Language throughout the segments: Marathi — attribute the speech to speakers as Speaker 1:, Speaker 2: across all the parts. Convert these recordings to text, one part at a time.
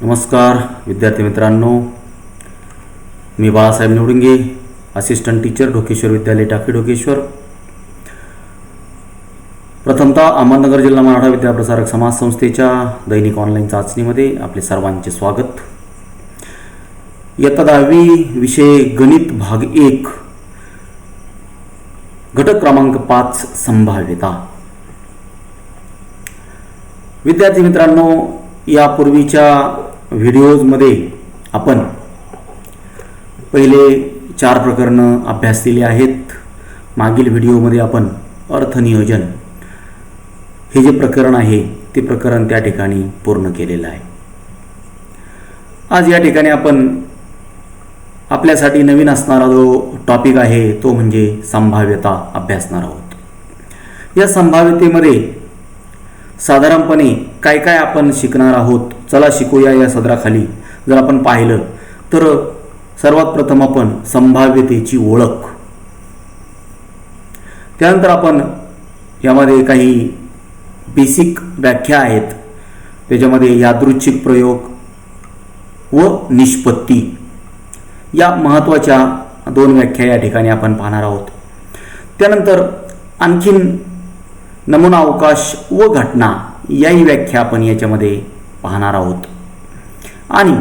Speaker 1: नमस्कार विद्यार्थी मित्रांनो, मी बाळासाहेब निवडुंगे, असिस्टंट टीचर, ढोकेश्वर विद्यालय, टाकी ढोकेश्वर. प्रथमतः अहमदनगर जिल्हा मराठा विद्याप्रसारक समाज संस्थेच्या दैनिक ऑनलाईन चाचणीमध्ये आपले सर्वांचे स्वागत. इयत्ता 10वी विषय गणित भाग 1 घटक क्रमांक 5 संभाव्यता. विद्यार्थी मित्रांनो, यापूर्वीच्या व्हिडिओजमध्ये आपण पहिले 4 प्रकरणं अभ्यासलेली आहेत. मागील व्हिडिओमध्ये आपण अर्थनियोजन हे जे प्रकरण आहे ते प्रकरण त्या ठिकाणी पूर्ण केलेलं आहे. आज या ठिकाणी आपण आपल्यासाठी नवीन असणारा जो टॉपिक आहे तो म्हणजे संभाव्यता अभ्यासणार आहोत. या संभाव्यतेमध्ये साधारणपणे काय काय आपण शिकणार आहोत, चला शिकूया. या सदराखाली जर आपण पाहिलं तर सर्वात प्रथम आपण संभाव्यतेची ओळख, त्यानंतर आपण यामध्ये काही बेसिक व्याख्या आहेत, त्याच्यामध्ये यादृच्छिक प्रयोग व निष्पत्ती या महत्त्वाच्या 2 व्याख्या या ठिकाणी आपण पाहणार आहोत. त्यानंतर आणखीन नमुना अवकाश व घटना याही व्याख्या आपण याच्यामध्ये पाहणार आहोत. आणि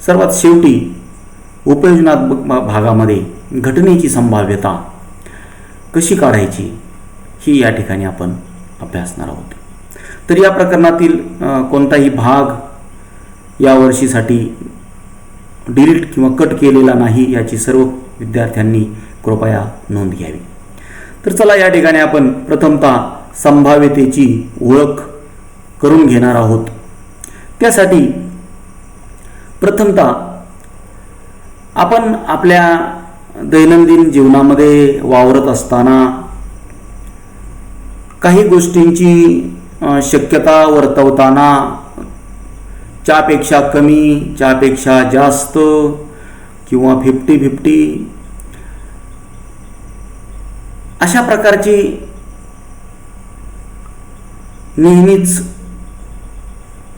Speaker 1: सर्वात शेवटी उपयोजनात्मक भागामध्ये घटनेची संभाव्यता कशी काढायची ही या ठिकाणी आपण अभ्यासणार आहोत. तर या प्रकरणातील कोणताही भाग या वर्षीसाठी डिलीट किंवा कट केलेला नाही याची सर्व विद्यार्थ्यांनी कृपया नोंद घ्यावी. तर चला या ठिकाणी आपण प्रथमतः संभाव्यतेची ओळख करून घेणार आहोत. त्यासाठी प्रथमतः आपण आपल्या दैनंदिन जीवनामध्ये वावरत असताना काही गोष्टींची शक्यता वर्तवताना च्यापेक्षा कमी, च्यापेक्षा जास्त किंवा 50-50 अशा प्रकारची नेहमीच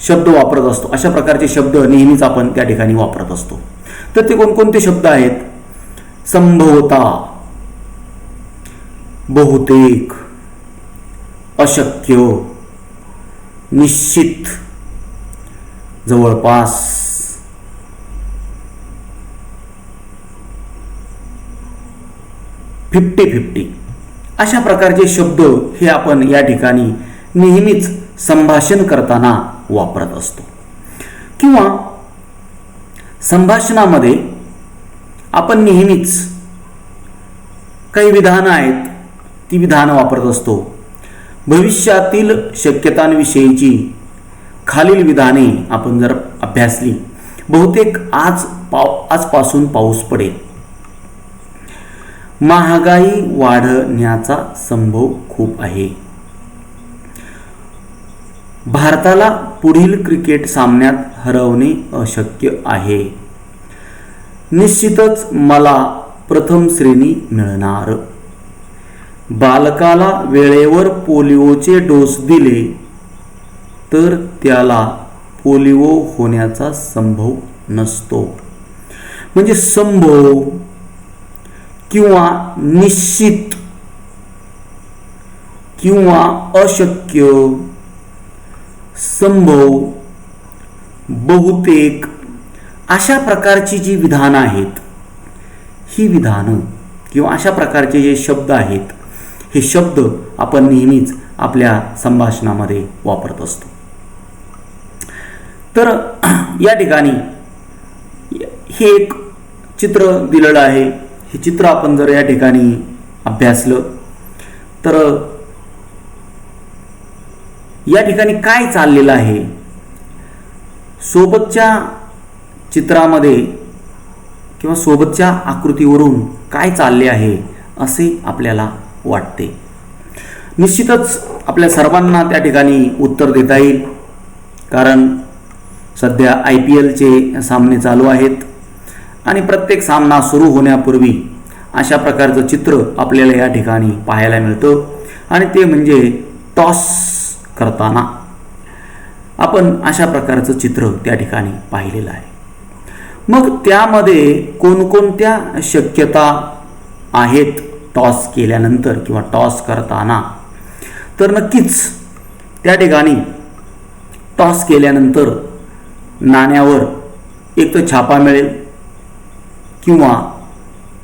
Speaker 1: शब्द वापरत असतो. अशा प्रकारचे शब्द नेहमीच आपण त्या ठिकाणी वापरत असतो. तर ते कोणकोणते शब्द आहेत? संभवता, बहुतेक, अशक्य, निश्चित, जवळपास, फिफ्टी अशा प्रकारचे शब्द हे आपण या ठिकाणी नेहमीच संभाषण करताना वापरत असतो. किंवा संभाषणामध्ये आपण नेहमीच काही विधानं आहेत ती विधानं वापरत असतो. भविष्यातील शक्यतांविषयीची खालील विधाने आपण जर अभ्यासली, बहुतेक आजपासून पाऊस पडेल, महागाई वाढण्याचा संभव खूप आहे, भारताला पुढील क्रिकेट सामन्यात हरवणे अशक्य आहे, निश्चितच मला प्रथम श्रेणी मिळणार, बालकाला वेळेवर पोलिओचे डोस दिले तर त्याला पोलिओ होण्याचा संभव नसतो. म्हणजे संभव किंवा निश्चित किंवा अशक्य, संभव, बहुतेक अशा प्रकारची जी विधानं आहेत, ही विधानं किंवा अशा प्रकारचे जे शब्द आहेत, हे शब्द आपण नेहमीच आपल्या संभाषणामध्ये वापरत असतो. तर या ठिकाणी हे एक चित्र दिलेलं आहे. हे चित्र आपण जर या ठिकाणी अभ्यासलं तर या ठिकाणी काय चाललेलं आहे, सोबतच्या चित्रामध्ये किंवा सोबतच्या आकृतीवरून काय चालले आहे असे आपल्याला वाटते. निश्चितच आपल्या सर्वांना त्या ठिकाणी उत्तर देता येईल, कारण सध्या IPLचे सामने चालू आहेत आणि प्रत्येक सामना सुरू होण्यापूर्वी अशा प्रकारचं चित्र आपल्याला या ठिकाणी पाहायला मिळतं. आणि ते म्हणजे टॉस करताना आपण अशा प्रकारचं चित्र त्या ठिकाणी पाहिलेलं आहे. मग त्यामध्ये कोणकोणत्या शक्यता आहेत टॉस केल्यानंतर किंवा टॉस करताना? तर नक्कीच त्या ठिकाणी टॉस केल्यानंतर नाण्यावर एक तर छापा मिळेल किंवा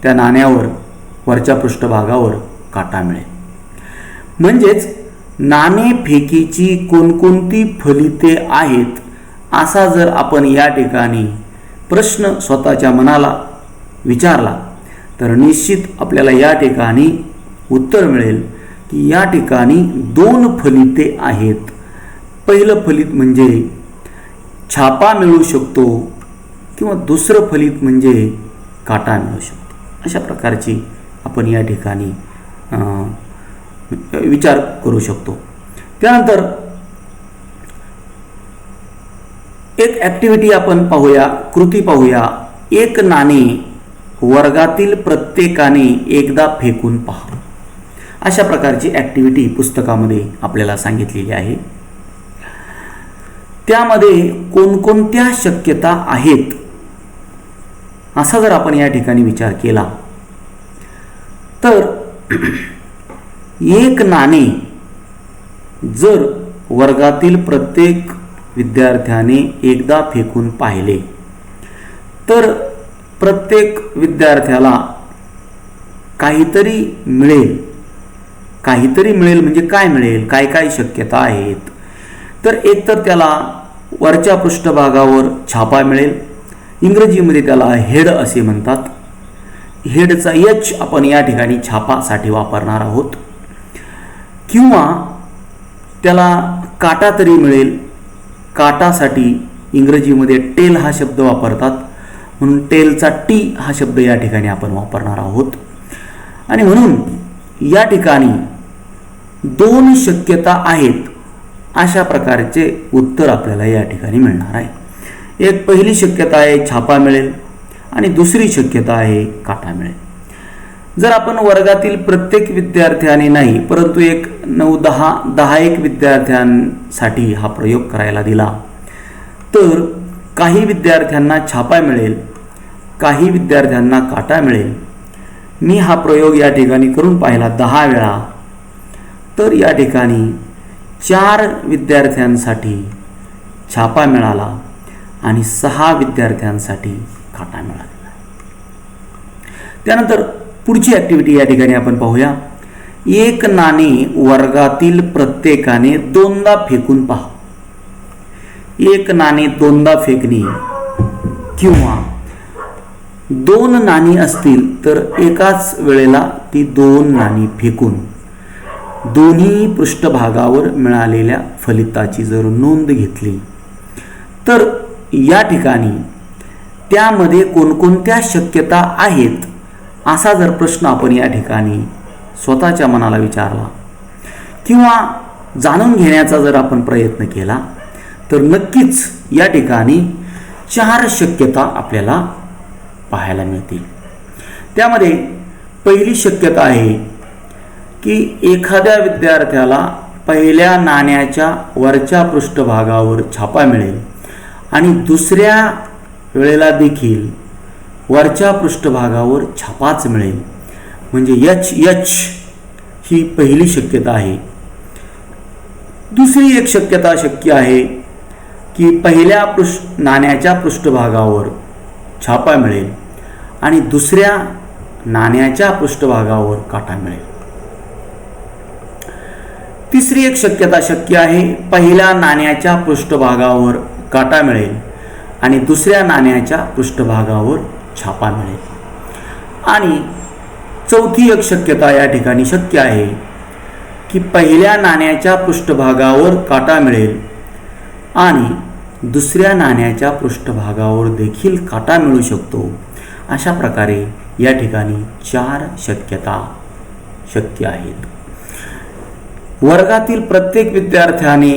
Speaker 1: त्या नाण्यावर वरच्या पृष्ठभागावर काटा मिळेल. म्हणजेच नाणेफेकीची कोणकोणती फलिते आहेत असा जर आपण या ठिकाणी प्रश्न स्वतःच्या मनाला विचारला तर निश्चित आपल्याला या ठिकाणी उत्तर मिळेल की या ठिकाणी 2 फलिते आहेत. पहिलं फलित म्हणजे छापा मिळू शकतो किंवा दुसरं फलित म्हणजे काटा मिळू शकतो. अशा प्रकारची आपण या ठिकाणी विचार करू शकतो. त्यानंतर एक ॲक्टिव्हिटी आपण पाहूया, कृती पाहूया. एक नाणे वर्गातील प्रत्येकाने एकदा फेकून पहा. अशा प्रकारची ॲक्टिव्हिटी पुस्तकामध्ये आपल्याला सांगितलेली आहे. त्यामध्ये कोणकोणत्या शक्यता आहेत असा जर आपण या ठिकाणी विचार केला तर एक नाणे जर वर्गातील प्रत्येक विद्यार्थ्याने एकदा फेकून पाहिले तर प्रत्येक विद्यार्थ्याला काहीतरी मिळेल. काहीतरी मिळेल म्हणजे काय मिळेल, काय काय शक्यता आहेत? तर एकतर त्याला वरच्या पृष्ठभागावर छापा मिळेल. इंग्रजीमध्ये त्याला हेड असे म्हणतात. हेडचा एच आपण या ठिकाणी छापासाठी वापरणार आहोत. किंवा त्याला काटा तरी मिळेल. काटासाठी इंग्रजीमध्ये टेल हा शब्द वापरतात, म्हणून टेलचा टी हा शब्द या ठिकाणी आपण वापरणार आहोत. आणि म्हणून या ठिकाणी 2 शक्यता आहेत अशा प्रकारचे उत्तर आपल्याला या ठिकाणी मिळणार आहे. एक पहिली शक्यता आहे छापा मिळेल आणि दुसरी शक्यता आहे काटा मिळेल. जर आपण वर्गातील प्रत्येक विद्यार्थ्याने नाही परंतु एक 9-10 विद्यार्थ्यांसाठी हा प्रयोग करायला दिला तर काही विद्यार्थ्यांना छापा मिळेल, काही विद्यार्थ्यांना काटा मिळेल. मी हा प्रयोग या ठिकाणी करून पाहिला 10 वेळा. तर या ठिकाणी 4 विद्यार्थ्यांसाठी छापा मिळाला आणि 6 विद्यार्थ्यांसाठी काटा मिळाला. त्यानंतर पुढची ॲक्टिव्हिटी या ठिकाणी आपण पाहूया. एक नाणे वर्गातील प्रत्येकाने 2दा फेकून पहा. एक नाणे 2दा फेकणे किंवा 2 नाणी असतील तर एकाच वेळेला ती 2 नाणी फेकून दोन्ही पृष्ठभागावर मिळालेल्या फलिताची जर नोंद घेतली तर या ठिकाणी त्यामध्ये कोणकोणत्या शक्यता आहेत असा जर प्रश्न आपण या ठिकाणी स्वतःच्या मनाला विचारला किंवा जाणून घेण्याचा जर आपण प्रयत्न केला तर नक्कीच या ठिकाणी 4 शक्यता आपल्याला पाहायला मिळतील. त्यामध्ये पहिली शक्यता आहे की एखाद्या विद्यार्थ्याला पहिल्या नाण्याच्या वरच्या पृष्ठभागावर छापा मिळेल आणि दुसऱ्या वेळेला देखील वरच्या पृष्ठभागावर छापाच मिळेल. म्हणजे एच ही पहिली शक्यता आहे. दुसरी एक शक्यता शक्य आहे की पहिल्या नाण्याच्या पृष्ठभागावर छापा मिळेल आणि दुसऱ्या नाण्याच्या पृष्ठभागावर काटा मिळेल. तिसरी एक शक्यता शक्य आहे पहिल्या नाण्याच्या पृष्ठभागावर काटा मिळेल आणि दुसऱ्या नाण्याच्या पृष्ठभागावर छापा मिळेल. आणि चौथी एक शक्यता या ठिकाणी शक्य आहे की पहिल्या नाण्याच्या पृष्ठभागावर काटा मिळेल आणि दुसऱ्या नाण्याच्या पृष्ठभागावर देखील काटा मिळू शकतो. अशा प्रकारे या ठिकाणी 4 शक्यता शक्य आहेत. वर्गातील प्रत्येक विद्यार्थ्याने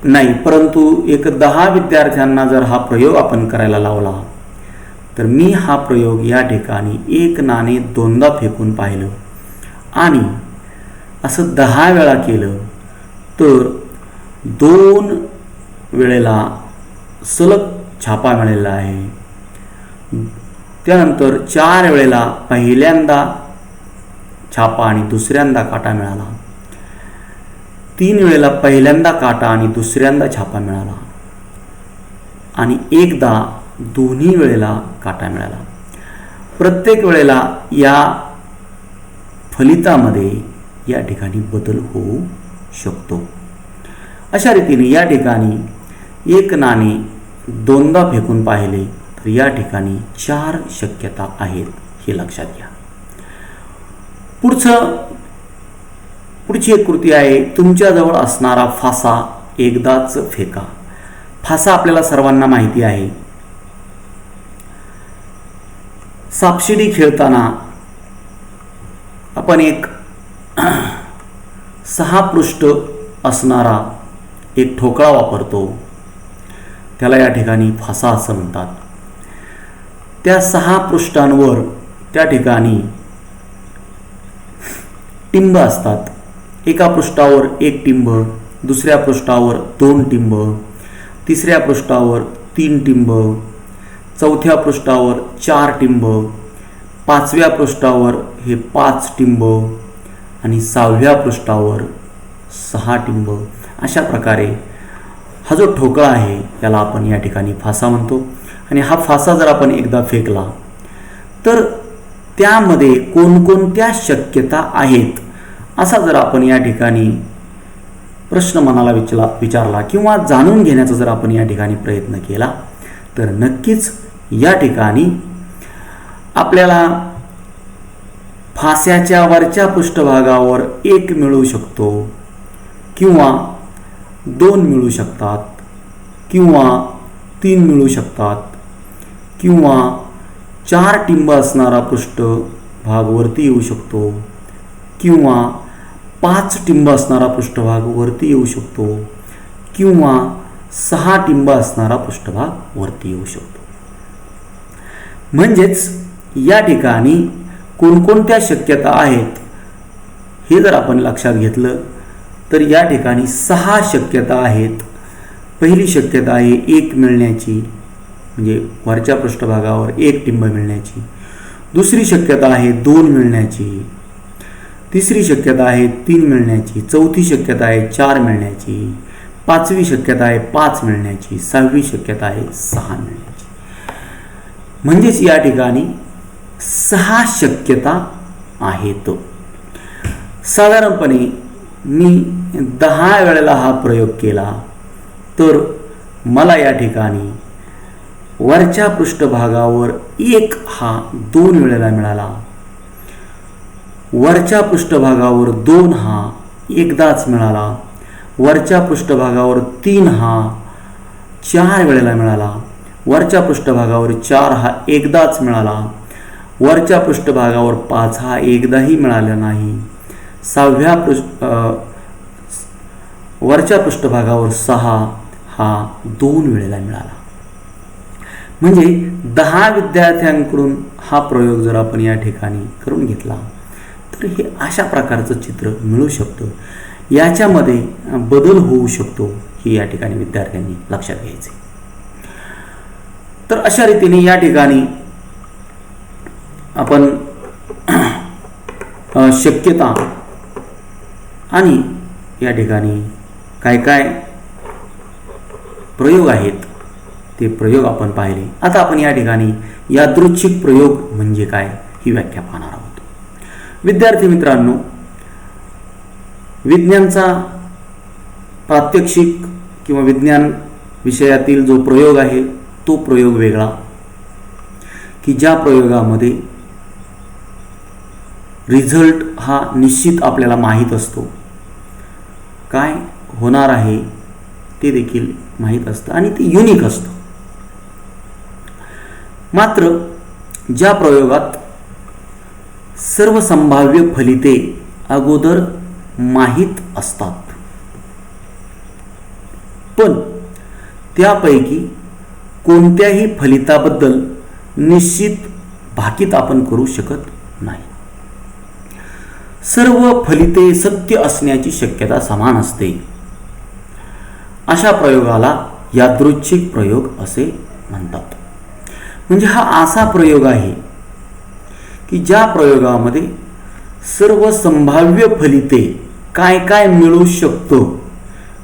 Speaker 1: नाही परंतु एक 10 विद्यार्थ्यांना जर हा प्रयोग आपण करायला लावला तर मी हा प्रयोग या ठिकाणी एक नाणे 2दा फेकून पाहिलं आणि असं 10 वेळा केलं तर 2 वेळेला सलग छापा मिळालेला आहे. त्यानंतर 4 वेळेला पहिल्यांदा छापा आणि दुसऱ्यांदा काटा मिळाला. 3 वेळेला पहिल्यांदा काटा आणि दुसऱ्यांदा छापा मिळाला आणि एकदा दोन्ही वेळेला काटा मिळाला. प्रत्येक वेळेला या फलितामध्ये या ठिकाणी बदल होऊ शकतो. अशा रीतीने या ठिकाणी एक नाणे दोनदा फेकून पाहिले तर या ठिकाणी 4 शक्यता आहेत हे लक्षात घ्या. पुढची एक कृती आहे, तुमच्याजवळ असणारा फासा एकदाच फेका. फासा आपल्याला सर्वांना माहिती आहे. सापशिडी खेळताना आपण एक 6 पृष्ठ असणारा एक ठोकळा वापरतो, त्याला या ठिकाणी फासा असं म्हणतात. त्या 6 पृष्ठांवर त्या ठिकाणी टिंब असतात. एका पृष्ठावर 1 टिंब, दुसऱ्या पृष्ठावर 2 टिंब, तिसऱ्या पृष्ठावर 3 टिंब, चौथ्या पृष्ठावर 4 टिंब, 5व्या पृष्ठावर हे 5 टिंब आणि 6व्या पृष्ठावर 6 टिंब. अशा प्रकारे हा जो ठोकळा आहे त्याला आपण या ठिकाणी फासा म्हणतो. आणि हा फासा जर आपण एकदा फेकला तर त्यामध्ये कोणकोणत्या शक्यता आहेत असा जर आपण या ठिकाणी प्रश्न मनाला विचारला किंवा जाणून घेण्याचा जर आपण या ठिकाणी प्रयत्न केला तर नक्कीच या ठिकाणी आपल्याला फास्याच्या वरच्या पृष्ठभागावर 1 मिळू शकतो किंवा 2 मिळू शकतात किंवा 3 मिळू शकतात किंवा 4 टिंब असणारा पृष्ठभाग वरती येऊ शकतो किंवा 5 टिंब असणारा पृष्ठभाग वरती येऊ शकतो किंवा 6 टिंब असणारा पृष्ठभाग वरती येऊ शकतो. म्हणजेच या ठिकाणी कोणकोणत्या शक्यता आहेत हे जर आपण लक्षात घेतलं तर या ठिकाणी 6 शक्यता आहेत. पहिली शक्यता आहे 1 मिळण्याची, म्हणजे वरच्या पृष्ठभागावर 1 टिंब मिळण्याची. दुसरी शक्यता आहे 2 मिळण्याची. तिसरी शक्यता आहे 3 मिळण्याची. चौथी शक्यता आहे 4 मिळण्याची. 5वी शक्यता आहे 5 मिळण्याची. 6वी शक्यता आहे 6 मिळण्याची. म्हणजेच या ठिकाणी 6 शक्यता आहेत. साधारणपणे मी 10 वेळेला हा प्रयोग केला तर मला या ठिकाणी वरच्या पृष्ठभागावर 1 हा 2 वेळेला मिळाला. वरच्या पृष्ठभागावर 2 हा एकदाच मिळाला. वरच्या पृष्ठभागावर 3 हा 4 वेळेला मिळाला. वरच्या पृष्ठभागावर 4 हा एकदाच मिळाला. वरच्या पृष्ठभागावर 5 हा एकदाही मिळाला नाही. वरच्या पृष्ठभागावर 6 हा 2 वेळेला मिळाला. म्हणजे 10 विद्यार्थ्यांकडून हा प्रयोग जर आपण या ठिकाणी करून घेतला तर हे अशा प्रकारचं चित्र मिळू शकतं. याच्यामध्ये बदल होऊ शकतो हे या ठिकाणी विद्यार्थ्यांनी लक्षात घ्यायचे. तर अशा रीतीने या ठिकाणी आपण शक्यता आणि या ठिकाणी काय काय प्रयोग आहेत ते प्रयोग आपण पाहिले. आता आपण या ठिकाणी यादृच्छिक प्रयोग म्हणजे काय ही व्याख्या पाहणार आहोत. विद्यार्थी मित्रांनो, विज्ञानचा प्रात्यक्षिक किंवा विज्ञान विषयातील जो प्रयोग आहे तो प्रयोग वेगळा, की ज्या प्रयोगामध्ये रिझल्ट हा निश्चित आपल्याला माहीत असतो, काय होणार आहे ते देखील माहीत असतं आणि ते युनिक असतं. मात्र ज्या प्रयोगात सर्व संभाव्य फलिते अगोदर माहीत असतात पण त्यापैकी कोणत्याही फलिताबद्दल निश्चित भाकीत आपण करू शकत नाही. सर्व फलिते सत्य असण्याची शक्यता समान असते. अशा प्रयोगाला यादृच्छिक प्रयोग असे म्हणतात. म्हणजे हा असा प्रयोग आहे की ज्या प्रयोगामध्ये सर्व संभाव्य फलिते काय काय मिळू शकतं,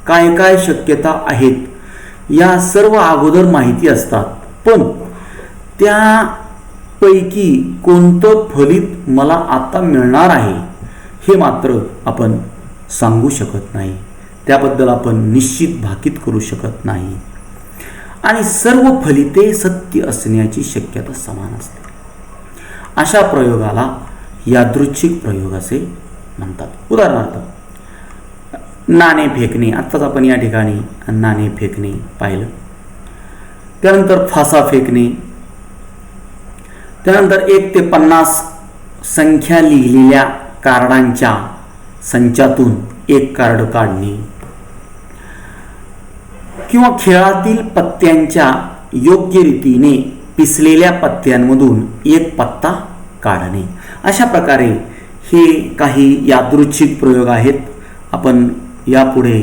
Speaker 1: काय काय शक्यता आहेत, या सर्व अगोदर माहिती असतात. पण त्यापैकी कोणतं फलित मला आता मिळणार आहे हे मात्र आपण सांगू शकत नाही, त्याबद्दल आपण निश्चित भाकीत करू शकत नाही. आणि सर्व फलिते सत्य असण्याची शक्यता समान असते. अशा प्रयोगाला यादृच्छिक प्रयोग असे म्हणतात. उदाहरणार्थ नाणे फेकणे, आत्ताच आपण या ठिकाणी नाणे फेकणे पाहिलं. त्यानंतर फासा फेकणे, त्यानंतर 1 ते 50 संख्या लिहिलेल्या कार्डांच्या संचातून एक कार्ड काढणे, किंवा खेळातील पत्त्यांच्या योग्य रीतीने पिसलेल्या पत्त्यांमधून एक पत्ता काढणे. अशा प्रकारे हे काही यादृच्छिक प्रयोग आहेत. आपण यापुढे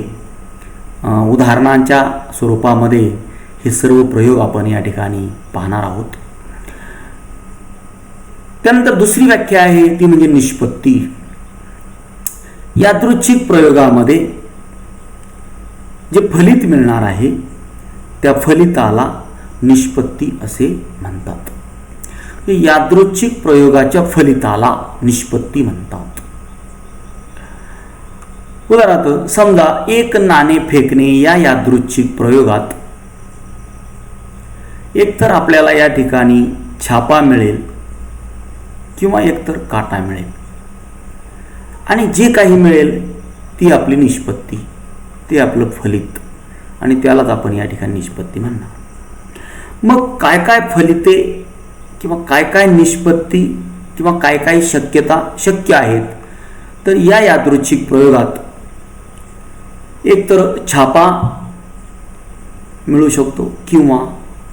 Speaker 1: उदाहरणांच्या स्वरूपामध्ये हे सर्व प्रयोग आपण या ठिकाणी पाहणार आहोत. त्यानंतर दुसरी व्याख्या आहे ती म्हणजे निष्पत्ती. यादृच्छिक प्रयोगामध्ये जे फलित मिळणार आहे त्या फलिताला निष्पत्ती असे म्हणतात. यादृच्छिक प्रयोगाच्या फलिताला निष्पत्ती म्हणतात. उदाहरणार्थ समजा 1 नाणे फेकणे या यादृच्छिक प्रयोगात एकतर आपल्याला या ठिकाणी छापा मिळेल किंवा एकतर काटा मिळेल, आणि जे काही मिळेल ती आपली निष्पत्ती, ते आपलं फलित, आणि त्यालाच आपण या ठिकाणी निष्पत्ती म्हणणार. मग काय काय फलिते किंवा काय काय निष्पत्ती किंवा काय काय शक्यता शक्य आहेत, तर या यादृच्छिक प्रयोगात एकतर छापा मिळू शकतो किंवा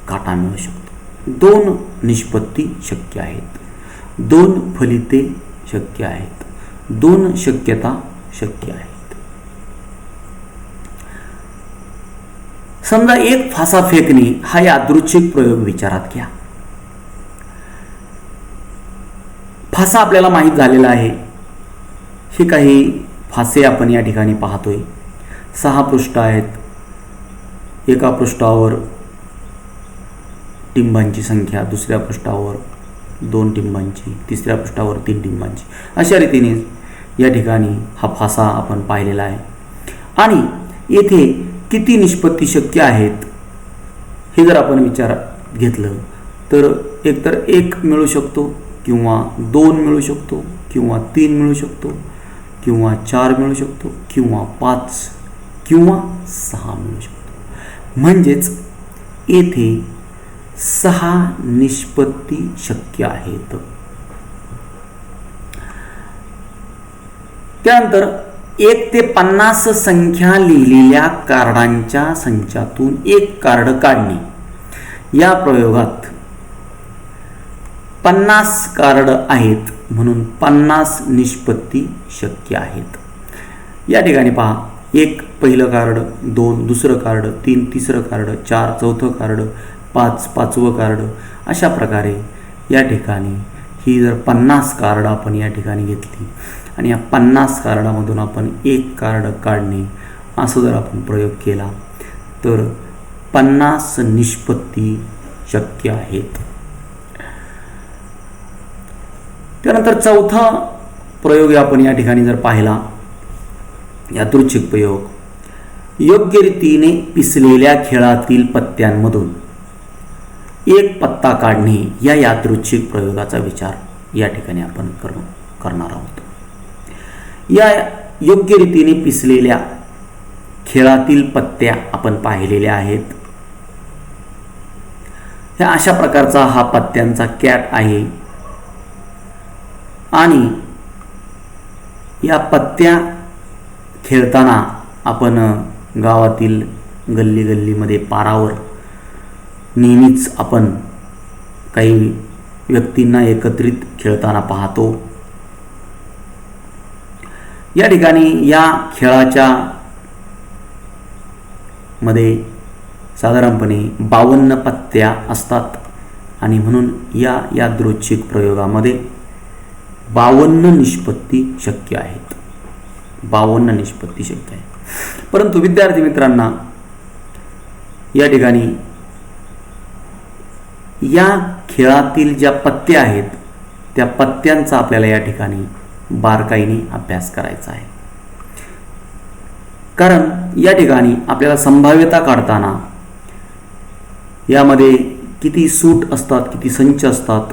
Speaker 1: काटा मिळू शकतो. 2 निष्पत्ती शक्य आहेत, 2 फलिते शक्य आहेत, 2 शक्यता शक्य आहेत. समजा 1 फासा फेकणे हा यादृच्छिक प्रयोग विचारात घ्या. फासा आपल्याला माहीत झालेला आहे. हे काही फासे आपण या ठिकाणी पाहतोय. 6 पृष्ठ आहेत. एका पृष्ठावर टिंबांची संख्या, दुसऱ्या पृष्ठावर 2 टिंबांची, तिसऱ्या पृष्ठावर 3 टिंबांची, अशा रीतीने या ठिकाणी हा फासा आपण पाहिलेला आहे. आणि येथे किती निष्पत्ती शक्य आहेत हे जर आपण विचारात घेतलं तर एकतर 1 मिळू शकतो किंवा 2 मिळू शकतो किंवा 3 मिळू शकतो किंवा 4 मिळू शकतो किंवा 5 किंवा 6 मिळू शकतो. म्हणजेच येथे 6 निष्पत्ती शक्य आहेत. त्यानंतर 1 ते 50 संख्या लिहिलेल्या कार्डांच्या संचातून एक कार्ड काढणे. या प्रयोगात 50 कार्ड आहेत म्हणून 50 निष्पत्ती शक्य आहेत. या ठिकाणी पहा, 1 पहिलं कार्ड, 2 दुसरं कार्ड, 3 तिसरं कार्ड, 4 चौथं कार्ड, 5 पाचवं कार्ड. अशा प्रकारे या ठिकाणी ही जर 50 कार्ड आपण या ठिकाणी घेतली आणि या 50 कार्डामधून आपण एक कार्ड काढणे असं जर आपण प्रयोग केला तर 50 निष्पत्ती शक्य आहेत. त्यानंतर चौथा प्रयोग आपण या ठिकाणी जर पाहिला, यादृच्छिक प्रयोग, योग्य रीतीने पिसलेल्या खेळातील पत्त्यांमधून एक पत्ता काढणे. या यादृच्छिक प्रयोगाचा विचार या ठिकाणी आपण करणार आहोत. या योग्य रीतीने पिसलेल्या खेळातील पत्त्या आपण पाहिलेल्या आहेत. ह्या अशा प्रकारचा हा पत्त्यांचा कॅट आहे आणि या पत्त्या खेळताना आपण गावातील गल्ली गल्लीमध्ये पारावर नेहमीच आपण काही व्यक्तींना एकत्रित खेळताना पाहतो. या ठिकाणी या खेळाच्या मध्ये साधारणपणे 52 पत्त्या असतात आणि म्हणून या यादृच्छिक प्रयोगामध्ये 52 निष्पत्ती शक्य आहेत. 52 निष्पत्ती शक्य आहे. परंतु विद्यार्थी मित्रांना या ठिकाणी या खेळातील ज्या पत्त्या आहेत त्या पत्त्यांचा आपल्याला या ठिकाणी बारकाईने अभ्यास करायचा आहे. कारण या ठिकाणी आपल्याला संभाव्यता काढताना यामध्ये किती सूट असतात, किती संच असतात,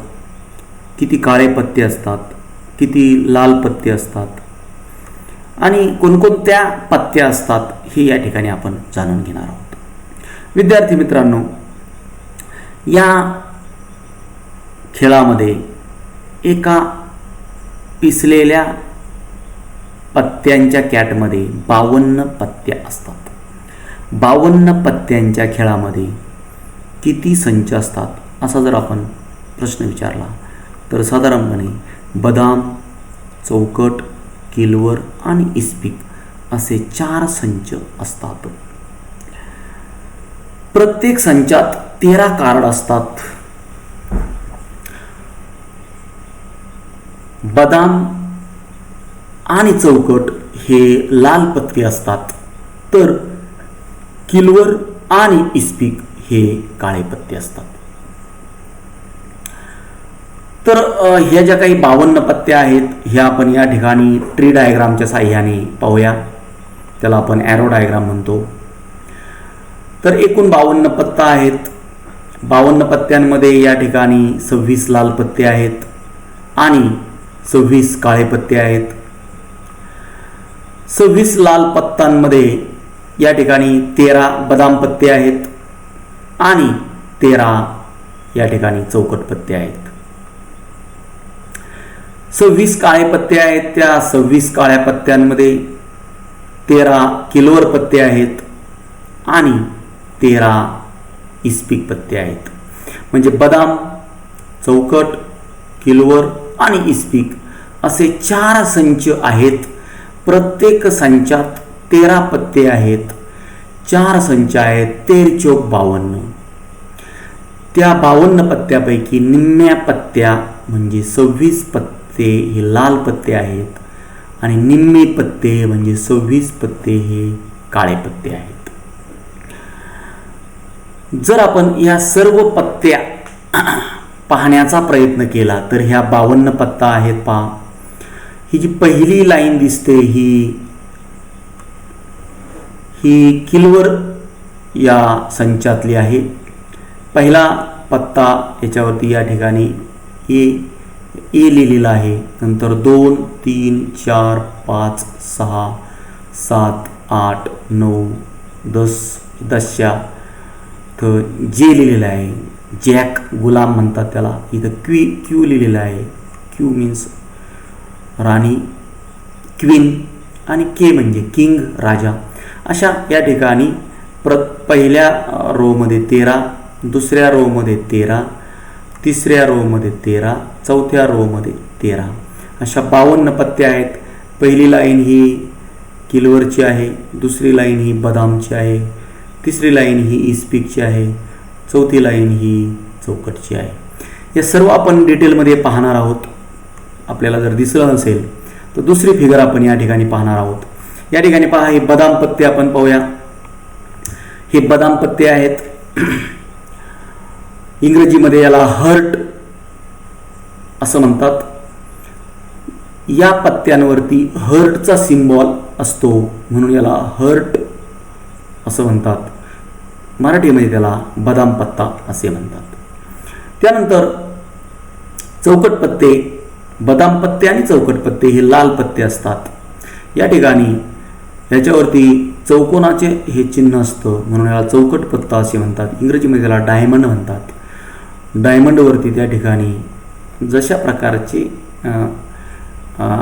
Speaker 1: किती काळे पत्ते असतात, किती लाल पत्ते असतात आणि कोणकोणत्या पत्त्या असतात हे या ठिकाणी आपण जाणून घेणार आहोत. विद्यार्थी मित्रांनो, या खेळामध्ये एका पिसलेल्या पत्त्यांच्या कॅटमध्ये 52 पत्त्या असतात. 52 पत्त्यांच्या खेळामध्ये किती संच असतात असा जर आपण प्रश्न विचारला तर साधारणपणे बदाम, चौकट, किलवर आणि इस्पिक असे 4 संच असतात. प्रत्येक संचात 13 कार्ड असतात. बदाम आणि चौकट हे लाल पत्ते असतात, तर किलवर आणि इस्पिक हे काळे पत्ते असतात. तर ह्या ज्या काही 52 पत्त्या आहेत ह्या आपण या ठिकाणी ट्री डायग्रामच्या साहाय्याने पाहूया. त्याला आपण ॲरो डायग्राम म्हणतो. तर एकूण 52 पत्ता आहेत. 52 पत्त्यांमध्ये या ठिकाणी 26 लाल पत्ते आहेत आणि 26 काळे पत्ते आहेत. 26 लाल पत्त्यांमध्ये या ठिकाणी 13 बदाम पत्ते आहेत आणि 13 या ठिकाणी चौकट पत्ते आहेत. 26 काळे पत्ते आहेत. त्या 26 काळ्या पत्त्यांमध्ये 13 किलवर पत्ते आहेत आणि 13 इस्पिक पत्ते आहेत. म्हणजे बदाम, चौकट, किलवर आणि इस्पिक असे 4 संच आहेत. प्रत्येक संचात 13 पत्ते आहेत. 4 संच आहेत. 13 चौक 52. त्या 52 पत्त्यापैकी निम्म्या पत्त्या म्हणजे 26 पत्ते हे लाल पत्ते आहेत आणि निम्मे पत्ते म्हणजे 26 पत्ते हे काळे पत्ते आहेत. जर आपण या सर्व पत्त्या पाहण्याचा प्रयत्न केला तर ह्या 52 पत्ता आहेत. पहा, ही जी पहिली लाईन दिसते ही किलवर या संचातली आहे. पहिला पत्ता याच्यावरती या ठिकाणी ए लिहिलेला आहे. नंतर 2, 3, 4, 5, 6, 7, 8, 9, 10 तर जे लिहिलेलं आहे जॅक, गुलाम म्हणतात त्याला. इथं क्यू लिहिलेलं आहे. क्यू मीन्स राणी, क्वीन आणि के म्हणजे किंग, राजा. अशा या ठिकाणी पहिल्या रोमध्ये 13, दुसऱ्या रोमध्ये 13, तिसऱ्या रोमध्ये 13, चौथ्या रोमध्ये 13 अशा 52 पत्ते आहेत. पहिली लाईन ही किलवरची आहे, दुसरी लाईन ही बदामची आहे, तिसरी लाईन ही इस्पिकची आहे, चौथी लाईन ही चौकटची आहे. हे सर्व आपण डिटेलमध्ये पाहणार आहोत. आपल्याला जर दिसलं नसेल तर दुसरी फिगर आपण या ठिकाणी पाहणार आहोत. या ठिकाणी पहा, हे बदाम पत्ते आपण पाहूया. हे बदाम पत्ते आहेत. इंग्रजीमध्ये याला हर्ट असं म्हणतात. या पत्त्यांवरती हर्टचा सिम्बॉल असतो म्हणून याला हर्ट असं म्हणतात. मराठीमध्ये त्याला बदाम पत्ता असे म्हणतात. त्यानंतर चौकट पत्ते, बदाम पत्ते आणि चौकट पत्ते हे लाल पत्ते असतात. या ठिकाणी याच्यावरती चौकोनाचे हे चिन्ह असतं म्हणून याला चौकट पत्ता असे म्हणतात. इंग्रजीमध्ये त्याला डायमंड म्हणतात. डायमंडवरती त्या ठिकाणी जशा प्रकारचे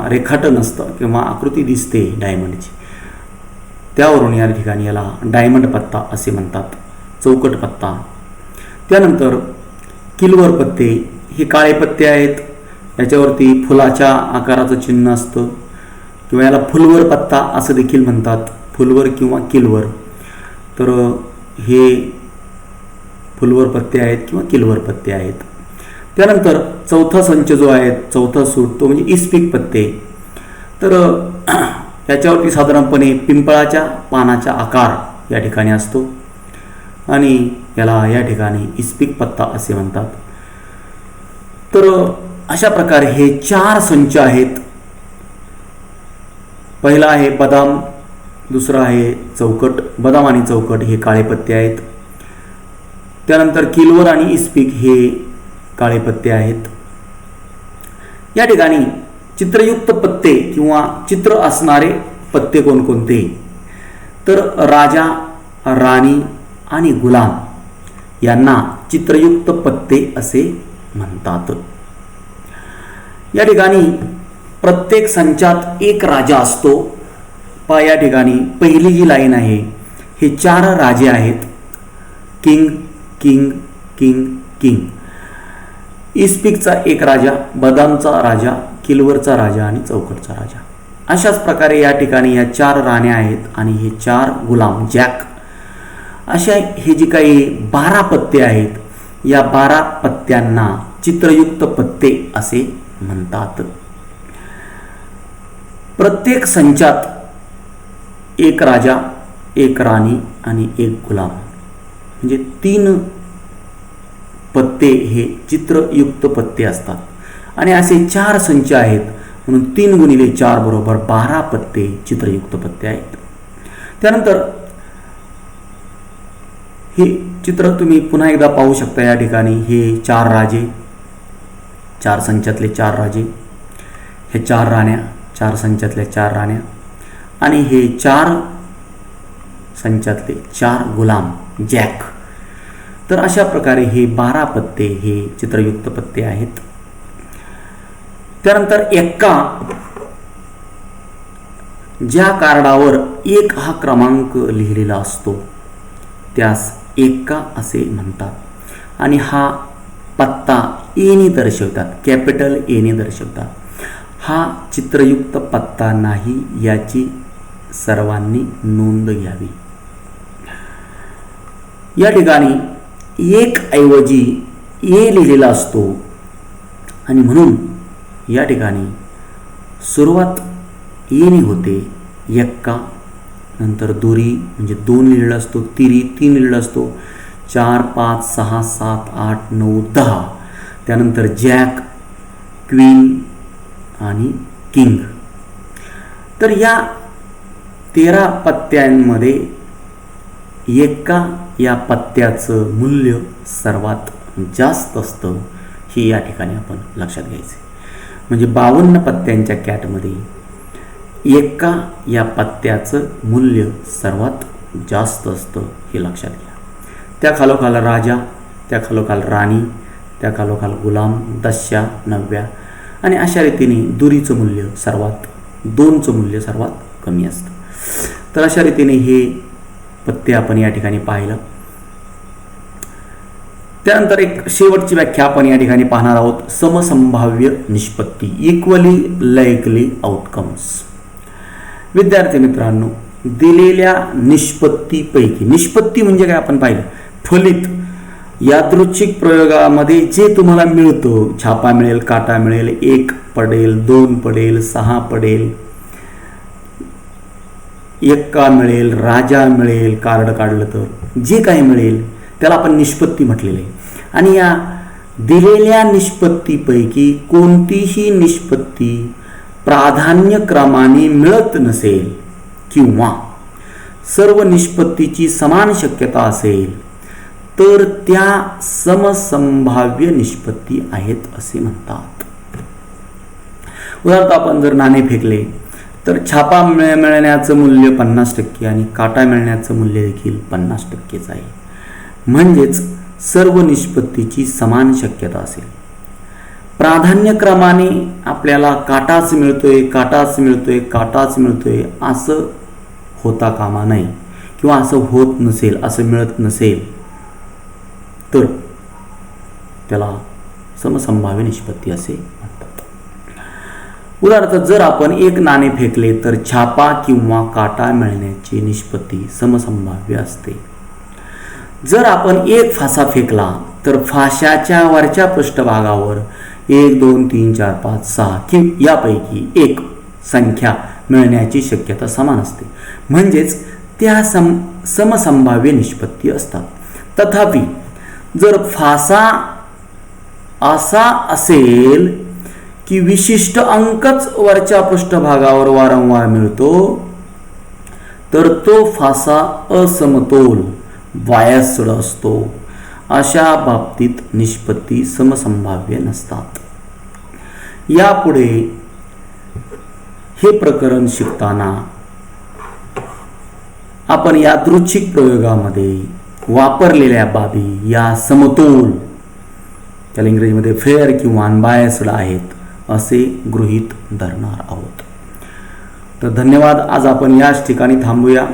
Speaker 1: रेखाटन असतं किंवा आकृती दिसते डायमंडची, त्यावरून या ठिकाणी याला डायमंड पत्ता असे म्हणतात, चौकट पत्ता. त्यानंतर किलवर पत्ते हे काळे पत्ते आहेत. याच्यावरती फुलाच्या आकाराचं चिन्ह असतं किंवा याला फुलवर पत्ता असं देखील म्हणतात, फुलवर किंवा किलवर. तर हे फुलवर पत्ते आहेत किंवा किलवर पत्ते आहेत. त्यानंतर चौथा संच जो आहे, चौथा सूट, तो म्हणजे इस्पिक पत्ते. तर याच्यावरती साधारणपणे पिंपळाच्या पानाचा आकार या ठिकाणी असतो आणि याला या ठिकाणी इस्पिक पत्ता असे म्हणतात. तर अशा प्रकारे हे 4 संच आहेत. पहिला आहे बदाम, दुसरा आहे चौकट. बदाम आणि चौकट हे काळे पत्ते आहेत. त्यानंतर किलवर आणि इस्पिक हे काळे पत्ते आहेत. या ठिकाणी चित्रयुक्त पत्ते किंवा चित्र असणारे पत्ते कोणकोणते, तर राजा, राणी आणि गुलाम यांना चित्रयुक्त पत्ते असे म्हणतात. या ठिकाणी प्रत्येक संचात एक राजा असतो. पहा या ठिकाणी पहिली जी लाईन आहे हे 4 राजे आहेत. King, king, king, king. इस्पिकचा एक राजा, बदामचा राजा, किलवरचा राजा आणि चौकटचा राजा. अशाच प्रकारे या ठिकाणी या 4 राण्या आहेत आणि हे 4 गुलाम, जॅक. अशा हे जी काही 12 पत्ते आहेत, या 12 पत्त्यांना चित्रयुक्त पत्ते असे म्हणतात. प्रत्येक संचात एक राजा, एक राणी आणि एक गुलाम, म्हणजे 3 पत्ते हे चित्रयुक्त पत्ते असतात. आणि असे 4 संच आहेत म्हणून 3 गुणिले 4 बरोबर 12 पत्ते चित्रयुक्त पत्ते आहेत. त्यानंतर हे चित्र तुम्ही पुन्हा एकदा पाहू शकता. या ठिकाणी हे 4 राजे, 4 संचातले 4 राजे, हे 4 राण्या, 4 संचातल्या 4 राण्या आणि हे 4 संचातले 4 गुलाम, जॅक. तर अशा प्रकारे हे 12 पत्ते हे चित्रयुक्त पत्ते आहेत. त्यानंतर एक्का, ज्या कार्डावर 1 हा क्रमांक लिहिलेला असतो त्यास एक्का असे म्हणतात. आणि हा पत्ता एने दर्शवतात, कॅपिटल एने दर्शवतात. हा चित्रयुक्त पत्ता नाही याची सर्वांनी नोंद घ्यावी. या ठिकाणी 1 ऐवजी ए लिहिलेला असतो आणि म्हणून या ठिकाणी सुरुवात एने होते. एक्का, नंतर दुरी म्हणजे 2 लिहिलेला असतो, तिरी 3 लिहिलेला असतो, 4, 5, 6, 7, 8, 9, 10. त्यानंतर जॅक, क्वीन आणि किंग. तर या 13 पत्त्यांमध्ये एक्का या पत्त्याचं मूल्य सर्वात जास्त असतं, हे या ठिकाणी आपण लक्षात घ्यायचे. म्हणजे 52 पत्त्यांच्या कॅटमध्ये एक्का या पत्त्याचं मूल्य सर्वात जास्त असतं, हे लक्षात घ्या. त्या खालोखाल राजा, त्या खालोखाल राणी, त्या खालोखाल गुलाम, दस्या, नव्या आणि अशा रीतीने दुरीचं मूल्य सर्वात, 2चं मूल्य सर्वात कमी असतं. तर अशा रीतीने हे पत्ते आपण या ठिकाणी पाहिलं. त्यानंतर एक शेवटची व्याख्या आपण या ठिकाणी पाहणार आहोत. समसंभाव्य निष्पत्ती, इक्वली लाईकली आउटकम्स. विद्यार्थी मित्रांनो, दिलेल्या निष्पत्तीपैकी, निष्पत्ती म्हणजे काय आपण पाहिलं, फलित यादृच्छिक प्रयोगामध्ये जे तुम्हाला मिळतं, छापा मिळेल, काटा मिळेल, 1 पडेल, 2 पडेल, 6 पडेल, एक्का मिळेल, राजा मिळेल, कार्ड काढलं तर जे काही मिळेल त्याला आपण निष्पत्ती म्हटलेलं आहे. आणि या दिलेल्या निष्पत्तीपैकी कोणतीही निष्पत्ती प्राधान्यक्रमाने मिळत नसेल किंवा सर्व निष्पत्तीची समान शक्यता असेल तर त्या समसंभाव्य निष्पत्ती आहेत असे म्हणतात. उदाहरणार्थ आपण जर नाणे फेकले तर छापा मिळण्याचं मूल्य 50% आणि काटा मिळण्याचं मूल्य देखील 50%च आहे. म्हणजेच सर्व निष्पत्तीची समान शक्यता असेल. प्राधान्यक्रमाने आपल्याला काटाच मिळतोय, काटाच मिळतोय, काटाच मिळतोय असं होता कामा नये किंवा असं होत नसेल, असं मिळत नसेल तर त्याला समसंभाव्य निष्पत्ती असे म्हणतात. उदाहरणार्थ जर आपण 1 नाणे फेकले तर छापा किंवा काटा मिळण्याची निष्पत्ती समसंभाव्य असते. जर आपण एक फासा फेकला तर फाशाच्या वरच्या पृष्ठभागावर 1 2 3 4 5 6 कि यापैकी एक संख्या मिळण्याची शक्यता समान असते, म्हणजेच त्या समसंभाव्य निष्पत्ती असतात. तथापि जर फासा असा असेल की विशिष्ट अंकच वरच्या पृष्ठभागावर वारंवार मिळतो, तर तो फासा असमतोल बायस्ड असतो. अशा बाबतीत निष्पत्ती समसंभाव्य नसतात. यापुढे हे प्रकरण शिकताना आपण यादृच्छिक प्रयोगामध्ये वापरलेल्या बाबी या समतोल, त्याला इंग्रजीमध्ये फेअर किंवा अनबायस्ड आहेत असे गृहीत धरणार आहोत. तर धन्यवाद. आज आपण याच ठिकाणी थांबूया.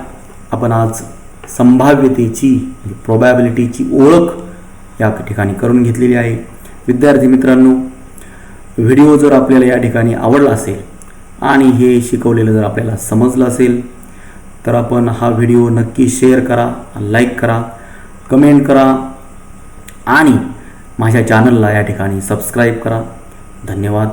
Speaker 1: आपण आज संभाव्यतेची प्रोबॅबिलिटीची ओळख या ठिकाणी करून घेतलेली आहे. विद्यार्थी मित्रांनो, व्हिडिओ जर आपल्याला या ठिकाणी आवडला असेल आणि हे शिकवलेलं जर आपल्याला समजलं असेल तर आपण हा व्हिडिओ नक्की शेअर करा, लाईक करा, कमेंट करा आणि माझ्या चॅनलला या ठिकाणी सबस्क्राईब करा. धन्यवाद.